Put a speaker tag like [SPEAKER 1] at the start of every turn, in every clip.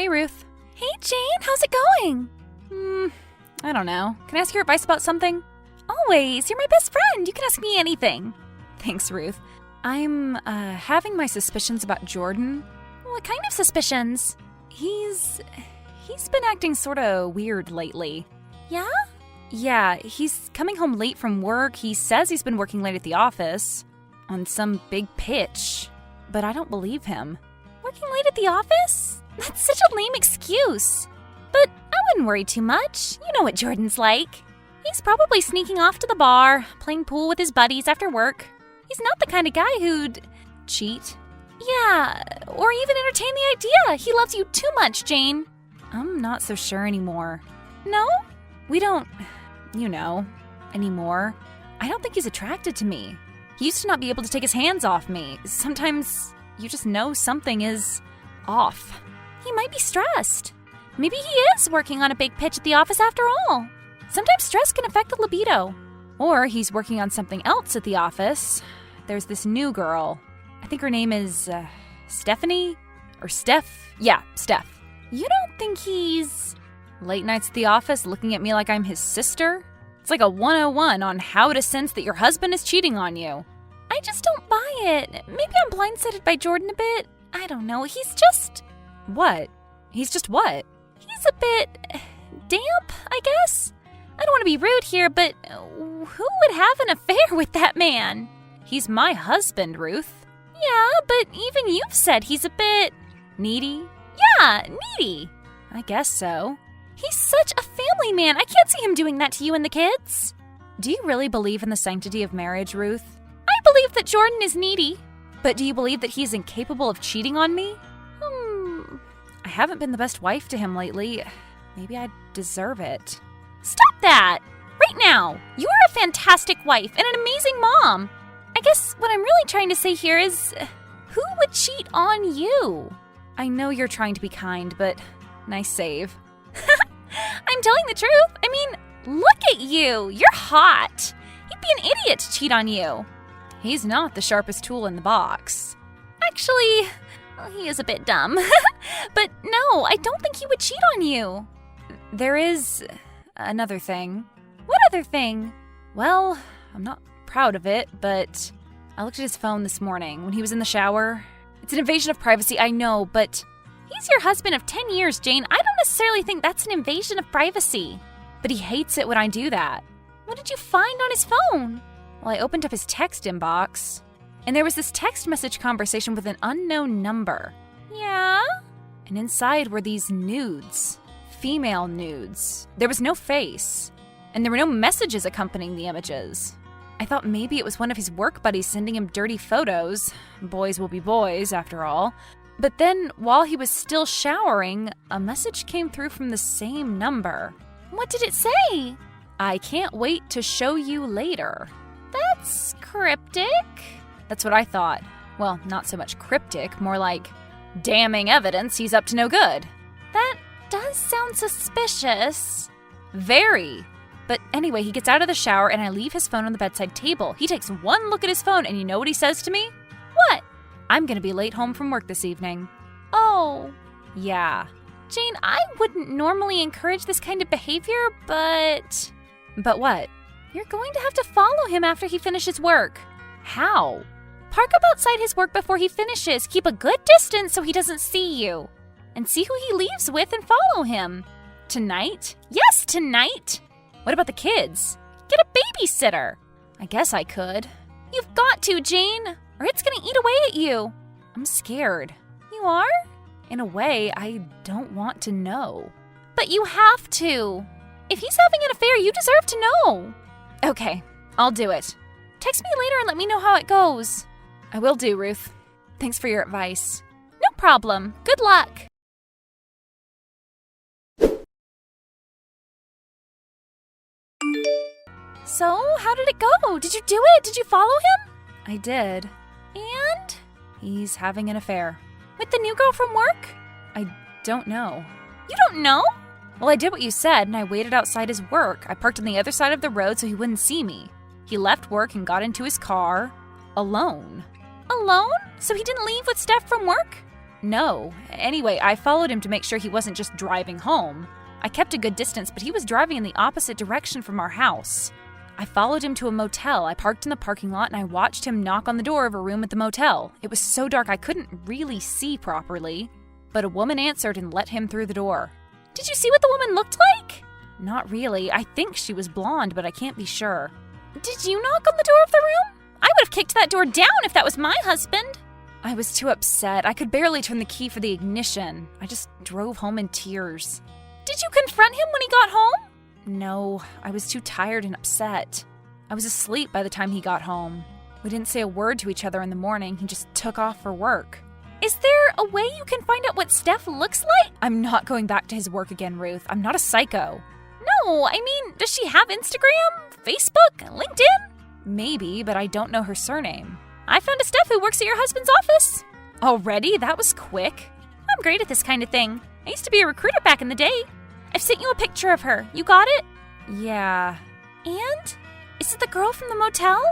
[SPEAKER 1] Hey, Ruth.
[SPEAKER 2] Hey, Jane, how's it going?
[SPEAKER 1] I don't know. Can I ask your advice about something?
[SPEAKER 2] Always. You're my best friend. You can ask me anything.
[SPEAKER 1] Thanks, Ruth. I'm, having my suspicions about Jordan.
[SPEAKER 2] What kind of suspicions?
[SPEAKER 1] He's been acting sorta weird lately.
[SPEAKER 2] Yeah?
[SPEAKER 1] Yeah, he's coming home late from work. He says he's been working late at the office on some big pitch, but I don't believe him.
[SPEAKER 2] Working late at the office? That's such a lame excuse. But I wouldn't worry too much. You know what Jordan's like. He's probably sneaking off to the bar, playing pool with his buddies after work. He's not the kind of guy who'd
[SPEAKER 1] cheat.
[SPEAKER 2] Yeah, or even entertain the idea. He loves you too much, Jane.
[SPEAKER 1] I'm not so sure anymore.
[SPEAKER 2] No?
[SPEAKER 1] We don't, anymore. I don't think he's attracted to me. He used to not be able to take his hands off me. Sometimes you just know something is off.
[SPEAKER 2] He might be stressed. Maybe he is working on a big pitch at the office after all. Sometimes stress can affect the libido.
[SPEAKER 1] Or he's working on something else at the office. There's this new girl. I think her name is Stephanie? Or Steph? Yeah, Steph.
[SPEAKER 2] You don't think he's...
[SPEAKER 1] Late nights at the office looking at me like I'm his sister? It's like a 101 on how to sense that your husband is cheating on you.
[SPEAKER 2] I just don't buy it. Maybe I'm blindsided by Jordan a bit. I don't know. He's just...
[SPEAKER 1] What? He's just what?
[SPEAKER 2] He's a bit... damp, I guess? I don't want to be rude here, but who would have an affair with that man?
[SPEAKER 1] He's my husband, Ruth.
[SPEAKER 2] Yeah, but even you've said he's a bit...
[SPEAKER 1] Needy?
[SPEAKER 2] Yeah, needy.
[SPEAKER 1] I guess so.
[SPEAKER 2] He's such a family man. I can't see him doing that to you and the kids.
[SPEAKER 1] Do you really believe in the sanctity of marriage, Ruth?
[SPEAKER 2] I believe that Jordan is needy.
[SPEAKER 1] But do you believe that he's incapable of cheating on me? I haven't been the best wife to him lately. Maybe I deserve it.
[SPEAKER 2] Stop that! Right now! You're a fantastic wife and an amazing mom. I guess what I'm really trying to say here is, who would cheat on you?
[SPEAKER 1] I know you're trying to be kind, but nice save.
[SPEAKER 2] I'm telling the truth. I mean, look at you. You're hot. He'd be an idiot to cheat on you.
[SPEAKER 1] He's not the sharpest tool in the box.
[SPEAKER 2] Actually, well, he is a bit dumb. But no, I don't think he would cheat on you.
[SPEAKER 1] There is another thing.
[SPEAKER 2] What other thing?
[SPEAKER 1] Well, I'm not proud of it, but I looked at his phone this morning when he was in the shower. It's an invasion of privacy, I know, but...
[SPEAKER 2] He's your husband of 10 years, Jane. I don't necessarily think that's an invasion of privacy.
[SPEAKER 1] But he hates it when I do that.
[SPEAKER 2] What did you find on his phone?
[SPEAKER 1] Well, I opened up his text inbox, and there was this text message conversation with an unknown number.
[SPEAKER 2] Yeah?
[SPEAKER 1] And inside were these nudes. Female nudes. There was no face, and there were no messages accompanying the images. I thought maybe it was one of his work buddies sending him dirty photos. Boys will be boys, after all. But then, while he was still showering, a message came through from the same number.
[SPEAKER 2] What did it say?
[SPEAKER 1] I can't wait to show you later.
[SPEAKER 2] That's cryptic.
[SPEAKER 1] That's what I thought. Well, not so much cryptic, more like damning evidence he's up to no good.
[SPEAKER 2] That does sound suspicious.
[SPEAKER 1] Very. But anyway, he gets out of the shower and I leave his phone on the bedside table. He takes one look at his phone and you know what he says to me?
[SPEAKER 2] What?
[SPEAKER 1] I'm gonna be late home from work this evening.
[SPEAKER 2] Oh.
[SPEAKER 1] Yeah.
[SPEAKER 2] Jane, I wouldn't normally encourage this kind of behavior, but...
[SPEAKER 1] But what?
[SPEAKER 2] You're going to have to follow him after he finishes work.
[SPEAKER 1] How?
[SPEAKER 2] Park up outside his work before he finishes. Keep a good distance so he doesn't see you. And see who he leaves with and follow him.
[SPEAKER 1] Tonight?
[SPEAKER 2] Yes, tonight.
[SPEAKER 1] What about the kids?
[SPEAKER 2] Get a babysitter.
[SPEAKER 1] I guess I could.
[SPEAKER 2] You've got to, Jane, or it's gonna eat away at you.
[SPEAKER 1] I'm scared.
[SPEAKER 2] You are?
[SPEAKER 1] In a way, I don't want to know.
[SPEAKER 2] But you have to. If he's having an affair, you deserve to know.
[SPEAKER 1] Okay, I'll do it.
[SPEAKER 2] Text me later and let me know how it goes.
[SPEAKER 1] I will do, Ruth. Thanks for your advice.
[SPEAKER 2] No problem. Good luck. So, how did it go? Did you do it? Did you follow him?
[SPEAKER 1] I did.
[SPEAKER 2] And?
[SPEAKER 1] He's having an affair.
[SPEAKER 2] With the new girl from work?
[SPEAKER 1] I don't know.
[SPEAKER 2] You don't know?
[SPEAKER 1] Well, I did what you said, and I waited outside his work. I parked on the other side of the road so he wouldn't see me. He left work and got into his car, alone.
[SPEAKER 2] Alone? So he didn't leave with Steph from work?
[SPEAKER 1] No. Anyway, I followed him to make sure he wasn't just driving home. I kept a good distance, but he was driving in the opposite direction from our house. I followed him to a motel. I parked in the parking lot and I watched him knock on the door of a room at the motel. It was so dark I couldn't really see properly, but a woman answered and let him through the door.
[SPEAKER 2] Did you see what the woman looked like?
[SPEAKER 1] Not really. I think she was blonde, but I can't be sure.
[SPEAKER 2] Did you knock on the door of the room? I would have kicked that door down if that was my husband.
[SPEAKER 1] I was too upset. I could barely turn the key for the ignition. I just drove home in tears.
[SPEAKER 2] Did you confront him when he got home?
[SPEAKER 1] No, I was too tired and upset. I was asleep by the time he got home. We didn't say a word to each other in the morning. He just took off for work.
[SPEAKER 2] Is there a way you can find out what Steph looks like?
[SPEAKER 1] I'm not going back to his work again, Ruth. I'm not a psycho.
[SPEAKER 2] No, I mean, does she have Instagram, Facebook, LinkedIn?
[SPEAKER 1] Maybe, but I don't know her surname.
[SPEAKER 2] I found a Steph who works at your husband's office.
[SPEAKER 1] Already? That was quick.
[SPEAKER 2] I'm great at this kind of thing. I used to be a recruiter back in the day. I've sent you a picture of her. You got it?
[SPEAKER 1] Yeah.
[SPEAKER 2] And? Is it the girl from the motel?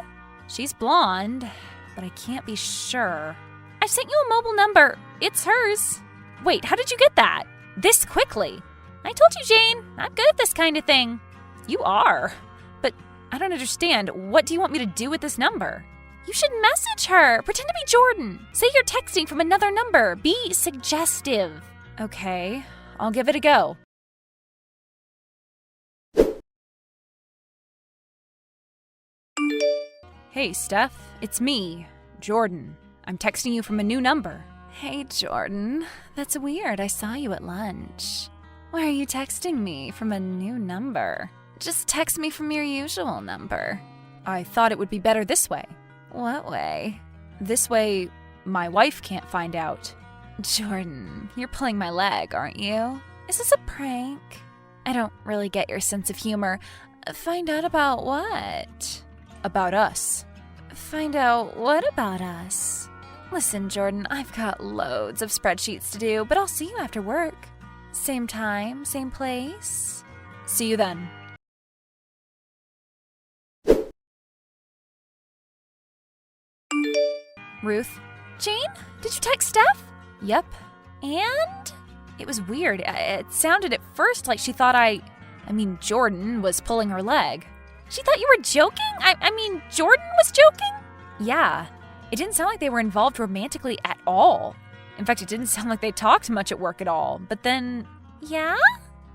[SPEAKER 1] She's blonde, but I can't be sure.
[SPEAKER 2] I've sent you a mobile number. It's hers.
[SPEAKER 1] Wait, how did you get that? This quickly?
[SPEAKER 2] I told you, Jane. I'm good at this kind of thing.
[SPEAKER 1] You are. But I don't understand. What do you want me to do with this number?
[SPEAKER 2] You should message her. Pretend to be Jordan. Say you're texting from another number. Be suggestive.
[SPEAKER 1] Okay, I'll give it a go. Hey, Steph, it's me, Jordan. I'm texting you from a new number. Hey, Jordan. That's weird. I saw you at lunch. Why are you texting me from a new number? Just text me from your usual number. I thought it would be better this way. What way? This way, my wife can't find out. Jordan, you're pulling my leg, aren't you? Is this a prank? I don't really get your sense of humor. Find out about what? About us. Find out what about us? Listen, Jordan, I've got loads of spreadsheets to do, but I'll see you after work. Same time, same place. See you then. Ruth?
[SPEAKER 2] Jane? Did you text Steph?
[SPEAKER 1] Yep.
[SPEAKER 2] And?
[SPEAKER 1] It was weird. It sounded at first like she thought Jordan was pulling her leg.
[SPEAKER 2] She thought you were joking? I mean, Jordan was joking?
[SPEAKER 1] Yeah. It didn't sound like they were involved romantically at all. In fact, it didn't sound like they talked much at work at all. But then...
[SPEAKER 2] Yeah?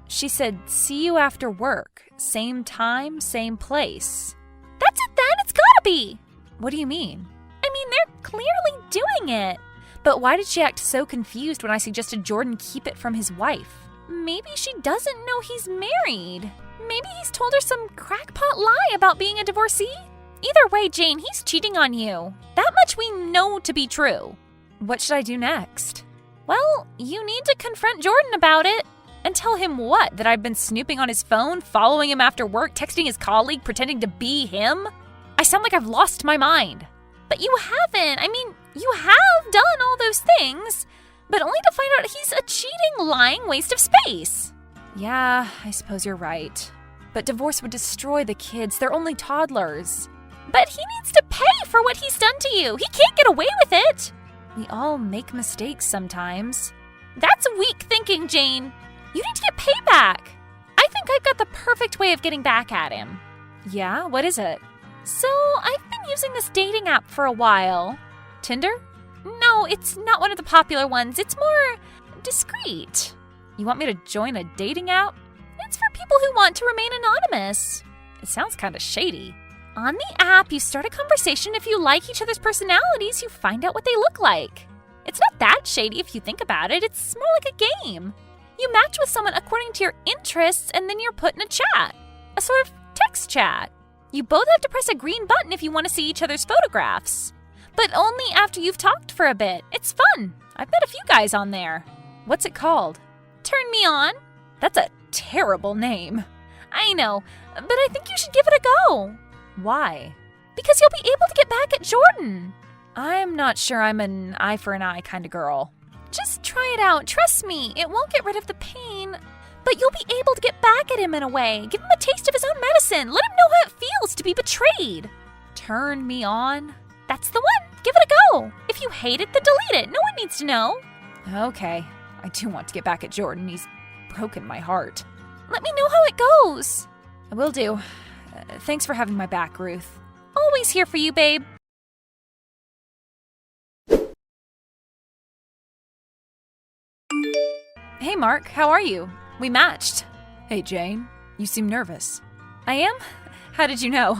[SPEAKER 1] She said, see you after work. Same time, same place.
[SPEAKER 2] That's it then. It's gotta be.
[SPEAKER 1] What do you mean?
[SPEAKER 2] I mean, they're clearly doing it.
[SPEAKER 1] But why did she act so confused when I suggested Jordan keep it from his wife?
[SPEAKER 2] Maybe she doesn't know he's married. Maybe he's told her some crackpot lie about being a divorcee. Either way, Jane, he's cheating on you. That much we know to be true.
[SPEAKER 1] What should I do next?
[SPEAKER 2] Well, you need to confront Jordan about it.
[SPEAKER 1] And tell him what? That I've been snooping on his phone, following him after work, texting his colleague, pretending to be him? I sound like I've lost my mind.
[SPEAKER 2] But you haven't. I mean, you have done all those things, but only to find out he's a cheating, lying waste of space.
[SPEAKER 1] Yeah, I suppose you're right. But divorce would destroy the kids. They're only toddlers.
[SPEAKER 2] But he needs to pay for what he's done to you. He can't get away with it.
[SPEAKER 1] We all make mistakes sometimes.
[SPEAKER 2] That's weak thinking, Jane. You need to get payback. I think I've got the perfect way of getting back at him.
[SPEAKER 1] Yeah? What is it?
[SPEAKER 2] So, I've been using this dating app for a while.
[SPEAKER 1] Tinder?
[SPEAKER 2] No, it's not one of the popular ones. It's more discreet.
[SPEAKER 1] You want me to join a dating app?
[SPEAKER 2] It's for people who want to remain anonymous.
[SPEAKER 1] It sounds kind of shady.
[SPEAKER 2] On the app, you start a conversation. If you like each other's personalities, you find out what they look like. It's not that shady if you think about it. It's more like a game. You match with someone according to your interests, and then you're put in a chat. A sort of text chat. You both have to press a green button if you want to see each other's photographs. But only after you've talked for a bit. It's fun. I've met a few guys on there.
[SPEAKER 1] What's it called?
[SPEAKER 2] Turn Me On.
[SPEAKER 1] That's a terrible name.
[SPEAKER 2] I know, but I think you should give it a go.
[SPEAKER 1] Why?
[SPEAKER 2] Because you'll be able to get back at Jordan.
[SPEAKER 1] I'm not sure I'm an eye for an eye kind of girl.
[SPEAKER 2] Just try it out. Trust me, it won't get rid of the pain. But you'll be able to get back at him in a way. Give him a taste of his own medicine. Let him know how it feels to be betrayed.
[SPEAKER 1] Turn Me On?
[SPEAKER 2] That's the one. Give it a go. If you hate it, then delete it. No one needs to know.
[SPEAKER 1] Okay, I do want to get back at Jordan. He's broken my heart.
[SPEAKER 2] Let me know how it goes.
[SPEAKER 1] I will do. Thanks for having my back, Ruth.
[SPEAKER 2] Always here for you, babe.
[SPEAKER 1] Hey, Mark, how are you? We matched. Hey, Jane, you seem nervous.
[SPEAKER 2] I am? How did you know?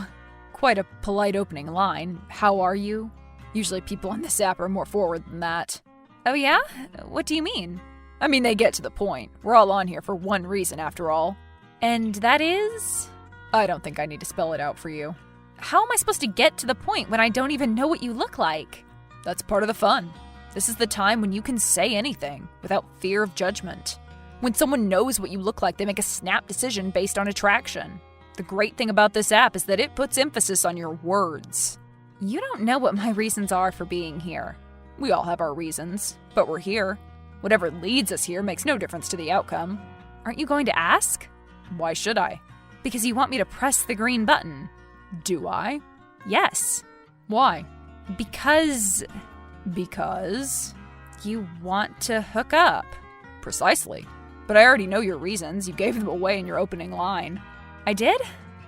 [SPEAKER 1] Quite a polite opening line. How are you? Usually people on this app are more forward than that.
[SPEAKER 2] Oh yeah? What do you mean?
[SPEAKER 1] I mean, they get to the point. We're all on here for one reason, after all.
[SPEAKER 2] And that is?
[SPEAKER 1] I don't think I need to spell it out for you.
[SPEAKER 2] How am I supposed to get to the point when I don't even know what you look like?
[SPEAKER 1] That's part of the fun. This is the time when you can say anything without fear of judgment. When someone knows what you look like, they make a snap decision based on attraction. The great thing about this app is that it puts emphasis on your words.
[SPEAKER 2] You don't know what my reasons are for being here.
[SPEAKER 1] We all have our reasons, but we're here. Whatever leads us here makes no difference to the outcome.
[SPEAKER 2] Aren't you going to ask?
[SPEAKER 1] Why should I?
[SPEAKER 2] Because you want me to press the green button.
[SPEAKER 1] Do I?
[SPEAKER 2] Yes.
[SPEAKER 1] Why?
[SPEAKER 2] Because you want to hook up.
[SPEAKER 1] Precisely. But I already know your reasons. You gave them away in your opening line.
[SPEAKER 2] I did?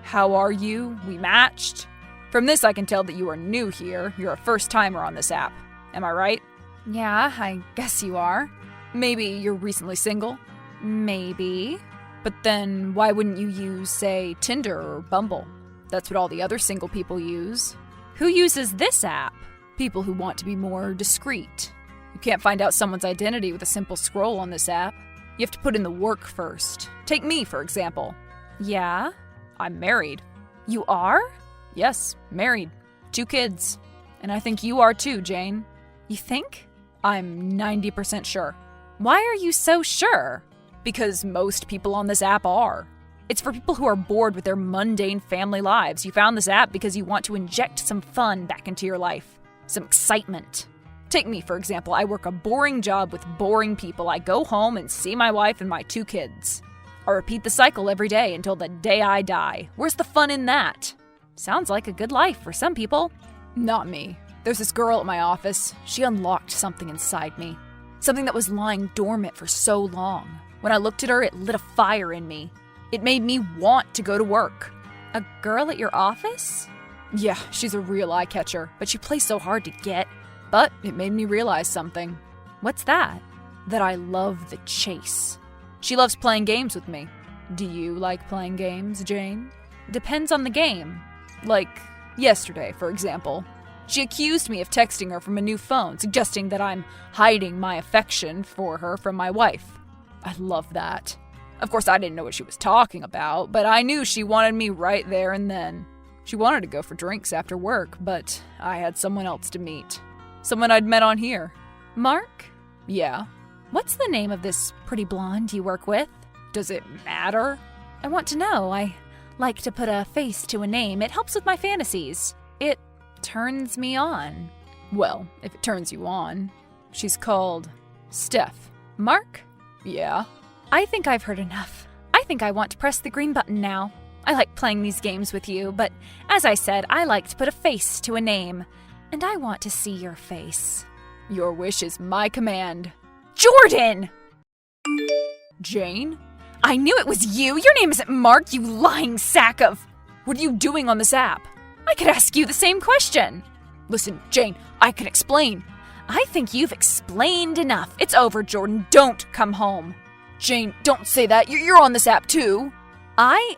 [SPEAKER 1] How are you? We matched. From this, I can tell that you are new here. You're a first-timer on this app. Am I right?
[SPEAKER 2] Yeah, I guess you are.
[SPEAKER 1] Maybe you're recently single?
[SPEAKER 2] Maybe.
[SPEAKER 1] But then why wouldn't you use, say, Tinder or Bumble? That's what all the other single people use.
[SPEAKER 2] Who uses this app?
[SPEAKER 1] People who want to be more discreet. You can't find out someone's identity with a simple scroll on this app. You have to put in the work first. Take me, for example.
[SPEAKER 2] Yeah?
[SPEAKER 1] I'm married.
[SPEAKER 2] You are?
[SPEAKER 1] Yes, married. 2 kids. And I think you are too, Jane.
[SPEAKER 2] You think?
[SPEAKER 1] I'm 90% sure.
[SPEAKER 2] Why are you so sure?
[SPEAKER 1] Because most people on this app are. It's for people who are bored with their mundane family lives. You found this app because you want to inject some fun back into your life. Some excitement. Take me, for example. I work a boring job with boring people. I go home and see my wife and my 2 kids. I repeat the cycle every day until the day I die. Where's the fun in that?
[SPEAKER 2] Sounds like a good life for some people.
[SPEAKER 1] Not me. There's this girl at my office. She unlocked something inside me. Something that was lying dormant for so long. When I looked at her, it lit a fire in me. It made me want to go to work.
[SPEAKER 2] A girl at your office?
[SPEAKER 1] Yeah, she's a real eye-catcher, but she plays so hard to get. But it made me realize something.
[SPEAKER 2] What's that?
[SPEAKER 1] That I love the chase. She loves playing games with me. Do you like playing games, Jane?
[SPEAKER 2] Depends on the game.
[SPEAKER 1] Like yesterday, for example. She accused me of texting her from a new phone, suggesting that I'm hiding my affection for her from my wife. I love that. Of course, I didn't know what she was talking about, but I knew she wanted me right there and then. She wanted to go for drinks after work, but I had someone else to meet. Someone I'd met on here.
[SPEAKER 2] Mark?
[SPEAKER 1] Yeah.
[SPEAKER 2] What's the name of this pretty blonde you work with?
[SPEAKER 1] Does it matter?
[SPEAKER 2] I want to know. I like to put a face to a name. It helps with my fantasies. It turns me on.
[SPEAKER 1] Well, if it turns you on. She's called Steph.
[SPEAKER 2] Mark?
[SPEAKER 1] Yeah?
[SPEAKER 2] I think I've heard enough. I think I want to press the green button now. I like playing these games with you, but as I said, I like to put a face to a name. And I want to see your face.
[SPEAKER 1] Your wish is my command.
[SPEAKER 2] Jordan!
[SPEAKER 1] Jane?
[SPEAKER 2] I knew it was you! Your name isn't Mark, you lying sack of...
[SPEAKER 1] What are you doing on this app?
[SPEAKER 2] I could ask you the same question.
[SPEAKER 1] Listen, Jane, I can explain.
[SPEAKER 2] I think you've explained enough. It's over, Jordan. Don't come home.
[SPEAKER 1] Jane, don't say that. You're on this app too.
[SPEAKER 2] I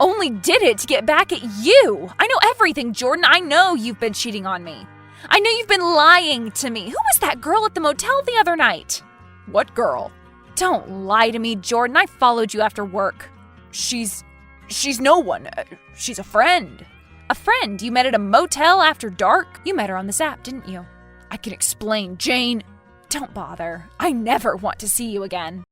[SPEAKER 2] only did it to get back at you. I know everything, Jordan. I know you've been cheating on me. I know you've been lying to me. Who was that girl at the motel the other night?
[SPEAKER 1] What girl?
[SPEAKER 2] Don't lie to me, Jordan. I followed you after work.
[SPEAKER 1] She's no one. She's a friend.
[SPEAKER 2] A friend you met at a motel after dark? You met her on this app, didn't you?
[SPEAKER 1] I can explain, Jane.
[SPEAKER 2] Don't bother. I never want to see you again.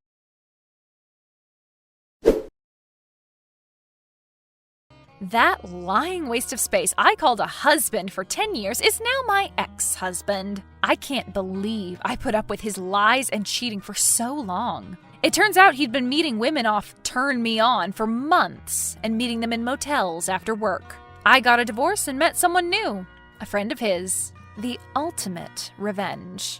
[SPEAKER 2] That lying waste of space I called a husband for 10 years is now my ex-husband. I can't believe I put up with his lies and cheating for so long. It turns out he'd been meeting women off Turn Me On for months and meeting them in motels after work. I got a divorce and met someone new, a friend of his. The ultimate revenge.